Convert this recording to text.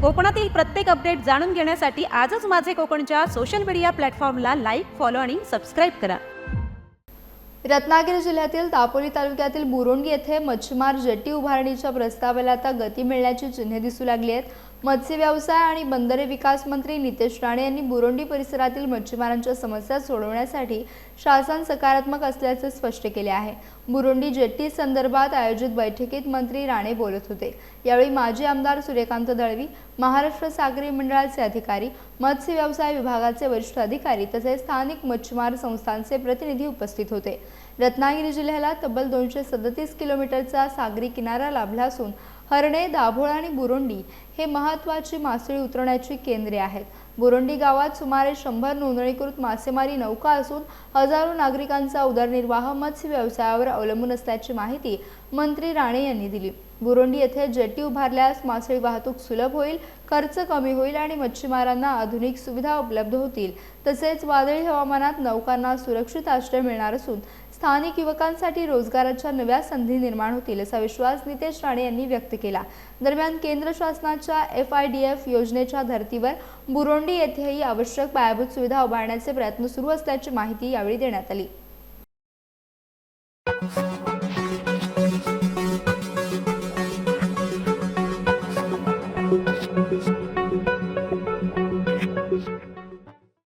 कोकणातील प्रत्येक अपडेट जाणून घेण्यासाठी आजच माझे कोकणच्या सोशल मीडिया प्लॅटफॉर्मला लाईक, फॉलो आणि सबस्क्राईब करा। रत्नागिरी जिल्ह्यातील दापोली तालुक्यातील बुरोंडी येथे मच्छीमार जेटी उभारणीच्या प्रस्तावाला आता गती मिळण्याची चिन्हे दिसू लागली आहेत। मत्स्य व्यवसाय आणि बंदरे विकास मंत्री नितेश राणे यांनी बुरोंडी परिसरातील मच्छीमारांच्या समस्या सोडवण्यासाठी शासन सकारात्मक असल्याचे स्पष्ट केले आहे। बुरोंडी जेटी संदर्भात आयोजित बैठकीत मंत्री राणे बोलत होते। यावेळी माजी आमदार सूर्यकांत दळवी, महाराष्ट्र सागरी मंडळाचे अधिकारी, मत्स्य व्यवसाय विभागाचे वरिष्ठ अधिकारी तसेच स्थानिक मच्छीमार संस्थांचे प्रतिनिधी उपस्थित होते। रत्नागिरी जिल्ह्याला तब्बल 237 किलोमीटरचा सागरी किनारा लाभला असून हरणे, दाभोळ आणि बुरोंडी हे महत्त्वाची मासळी उतरवण्याची केंद्रे आहेत। बुरोंडी गावात सुमारे 100 नोंदणीकृत मासेमारी नौका असून हजारो नागरिकांचा उदरनिर्वाह मत्स्य व्यवसायावर अवलंबून असल्याची माहिती मंत्री राणे यांनी दिली। बुरोंडी येथे जेटी उभारल्यास मासळी वाहतूक सुलभ होईल, खर्च कमी होईल आणि मच्छीमारांना आधुनिक सुविधा उपलब्ध होतील। तसेच वादळी हवामानात नौकांना सुरक्षित आश्रय मिळणार असून स्थानिक युवकांसाठी रोजगाराच्या नव्या संधी निर्माण होतील असा विश्वास नितेश राणे यांनी व्यक्त केला। दरम्यान केंद्र शासनाच्या FIDF योजनेच्या धर्तीवर बुरोंडी येथेही आवश्यक पायाभूत सुविधा उभारण्याचे प्रयत्न सुरू असल्याची माहिती यावेळी देण्यात आली।